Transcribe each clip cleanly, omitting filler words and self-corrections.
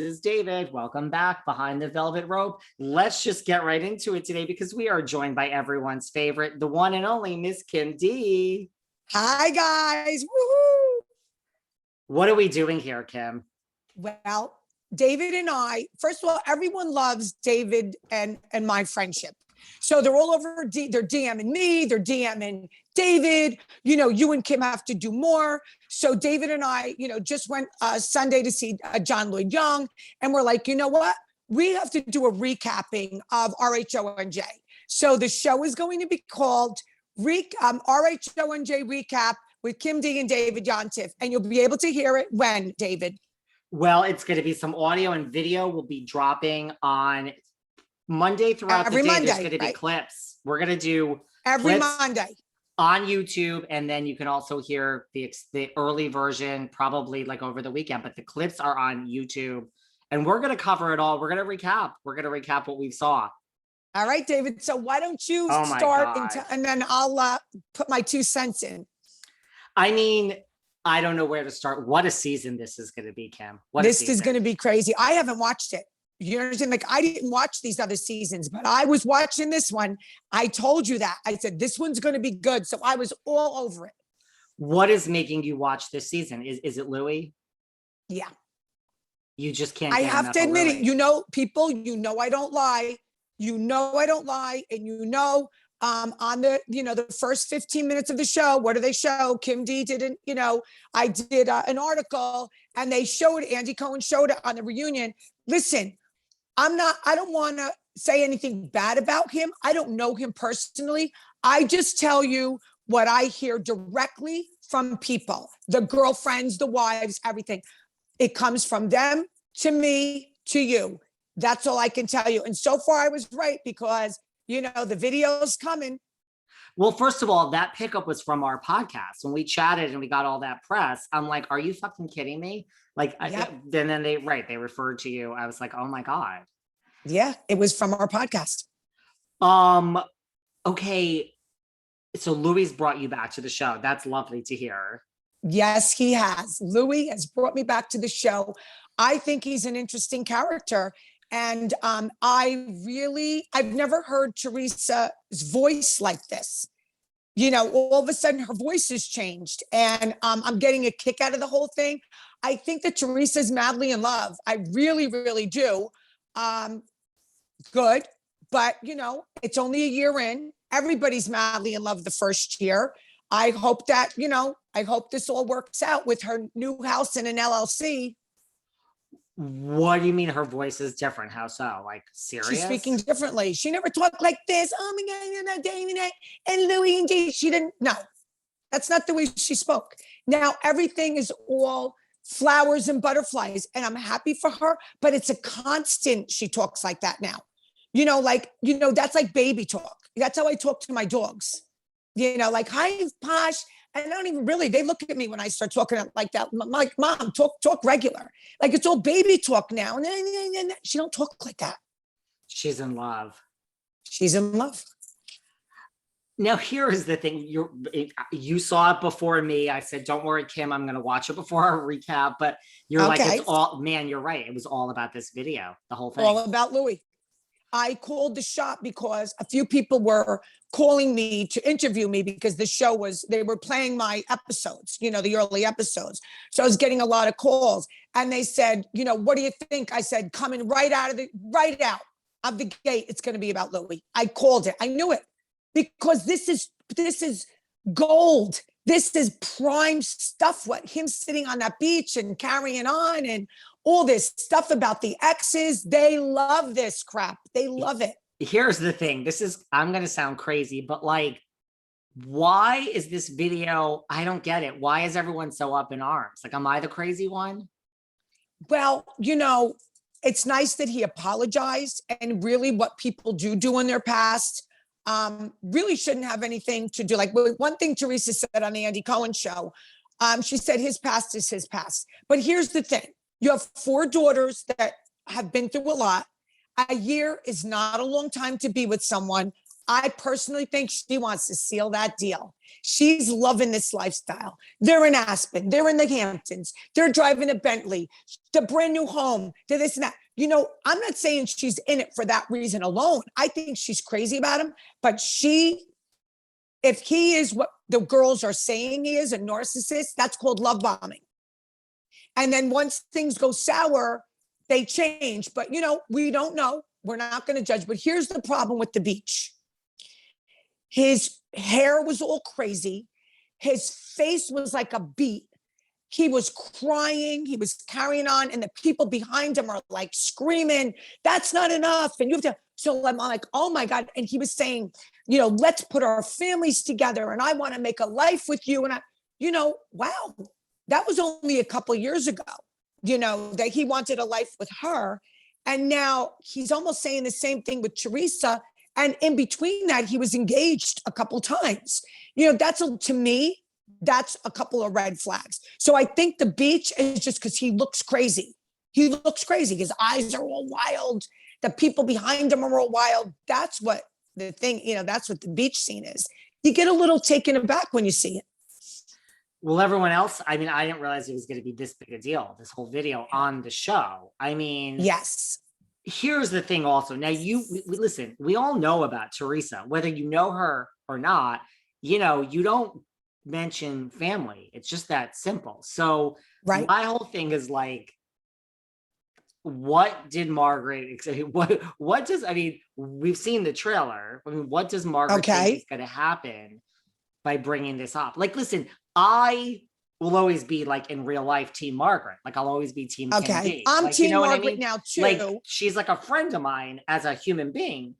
is David. Welcome back behind the velvet rope. Let's just get right into it today because we are joined by everyone's favorite, the one and only Miss Kim D. Hi, guys. Woohoo! What are we doing here, Kim? Well, David and I, first of all, everyone loves David and my friendship. So they're all over, they're DMing me, they're DMing David, you and Kim have to do more. So David and I, just went Sunday to see John Lloyd Young. And we're like, you know what? We have to do a recapping of RHONJ. So the show is going to be called RHONJ Recap with Kim D and David Yontef. And you'll be able to hear it when, David? Well, it's going to be some audio and video will be dropping on Monday throughout every the day. Monday, there's going to be clips. We're going to do every Monday on YouTube, and then you can also hear the early version probably like over the weekend, but the clips are on YouTube, and we're going to cover it all. We're going to recap. We're going to recap what we saw. All right, David. So why don't you start and then I'll put my 2 cents in. I mean, I don't know where to start. What a season this is going to be, Kim. This is going to be crazy. I haven't watched it. You understand? Like, I didn't watch these other seasons, but I was watching this one. I told you that. I said, this one's going to be good. So I was all over it. What is making you watch this season? Is it Louis? Yeah. You just can't. I have to admit it. People, I don't lie. I don't lie. And on the first 15 minutes of the show, what do they show? Kim D didn't, I did an article and they showed, Andy Cohen showed it on the reunion. Listen, I don't want to say anything bad about him. I don't know him personally. I just tell you what I hear directly from people, the girlfriends, the wives, everything. It comes from them to me, to you. That's all I can tell you. And so far I was right because, the video's coming. Well, first of all, that pickup was from our podcast. When we chatted and we got all that press, I'm like, are you fucking kidding me? Like, yep. Then they referred to you. I was like, oh my God. Yeah, it was from our podcast. Okay. So Louis brought you back to the show. That's lovely to hear. Yes, he has. Louis has brought me back to the show. I think he's an interesting character. And I've never heard Teresa's voice like this. All of a sudden her voice has changed and I'm getting a kick out of the whole thing. I think that Teresa's madly in love. I really, really do. Good. But, it's only a year in. Everybody's madly in love the first year. I hope that, I hope this all works out with her new house in an LLC. What do you mean her voice is different? How so? Like, serious? She's speaking differently. She never talked like this. Oh my God, David and Louis and Jay. She didn't. No, that's not the way she spoke. Now everything is all flowers and butterflies, and I'm happy for her. But it's a constant. She talks like that now. That's like baby talk. That's how I talk to my dogs. Like, hi, Posh. And I don't even really, they look at me when I start talking like that. I'm like, Mom, talk regular. Like, it's all baby talk now. And she don't talk like that. She's in love. She's in love. Now, here is the thing. You saw it before me. I said, don't worry, Kim, I'm going to watch it before our recap. But you're like, it's all, man, you're right. It was all about this video, the whole thing. All about Louis. I called the shop because a few people were calling me to interview me because the show they were playing my episodes, the early episodes. So I was getting a lot of calls and they said, what do you think? I said, coming right out of the gate, it's going to be about Louis. I called it. I knew it because this is gold. This is prime stuff. What him sitting on that beach and carrying on and all this stuff about the exes. They love this crap. They love it. Here's the thing. I'm going to sound crazy, but like, why is this video? I don't get it. Why is everyone so up in arms? Like, am I the crazy one? Well, it's nice that he apologized, and really what people do in their past really shouldn't have anything to do. Like, one thing Teresa said on the Andy Cohen show, she said his past is his past. But here's the thing. You have 4 daughters that have been through a lot. A year is not a long time to be with someone. I personally think she wants to seal that deal. She's loving this lifestyle. They're in Aspen. They're in the Hamptons. They're driving a Bentley, the brand new home, to this and that. You know, I'm not saying she's in it for that reason alone. I think she's crazy about him, but if he is what the girls are saying he is, a narcissist, that's called love bombing. And then once things go sour, they change. But, you know, we don't know. We're not going to judge. But here's the problem with the beach. His hair was all crazy. His face was like a beet. He was crying. He was carrying on. And the people behind him are like screaming, that's not enough. And you have to. So I'm like, oh my God. And he was saying, you know, let's put our families together. And I want to make a life with you. And wow, that was only a couple of years ago, you know, that he wanted a life with her. And now he's almost saying the same thing with Teresa. And in between that, he was engaged a couple times. You know, to me, that's a couple of red flags. So I think the beach is just because he looks crazy. He looks crazy. His eyes are all wild. The people behind him are all wild. That's what the thing, you know, that's what the beach scene is. You get a little taken aback when you see it. Well, everyone else, I mean, I didn't realize it was going to be this big a deal, this whole video on the show. I mean, yes. Here's the thing also. Now listen, we all know about Teresa, whether you know her or not, you know, you don't mention family. It's just that simple. So right. My whole thing is like, what did Margaret, what does, I mean, we've seen the trailer. I mean, what does Margaret think is going to happen by bringing this up? Like, listen, I will always be like in real life team Margaret. Like I'll always be team Kim D. I'm like, team you know Margaret what I mean? now too. Like she's like a friend of mine as a human being,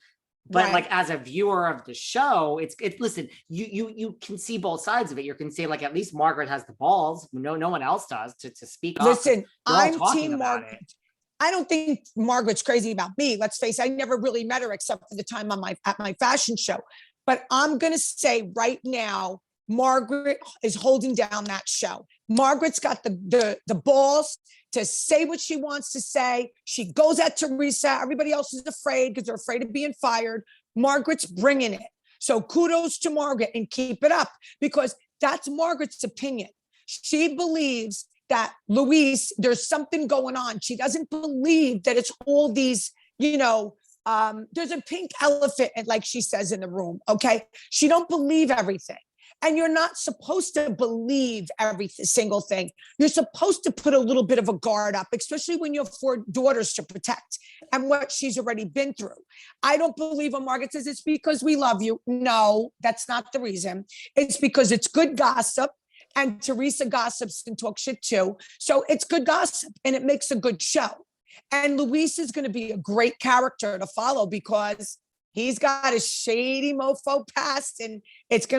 but like as a viewer of the show, it's listen, you can see both sides of it. You can say like at least Margaret has the balls. No one else does to speak up. Listen, I'm team Margaret. I don't think Margaret's crazy about me. Let's face it, I never really met her except for the time at my fashion show. But I'm going to say right now, Margaret is holding down that show. Margaret's got the balls to say what she wants to say. She goes at Teresa. Everybody else is afraid because they're afraid of being fired. Margaret's bringing it. So kudos to Margaret and keep it up because that's Margaret's opinion. She believes that Luis, there's something going on. She doesn't believe that it's all these, you know, there's a pink elephant, like she says in the room, okay? She don't believe everything. And you're not supposed to believe every single thing. You're supposed to put a little bit of a guard up, especially when you have 4 daughters to protect and what she's already been through. I don't believe when Margaret says it's because we love you. No, that's not the reason. It's because it's good gossip. And Teresa gossips and talks shit too. So it's good gossip and it makes a good show. And Luis is going to be a great character to follow because he's got a shady mofo past and it's going to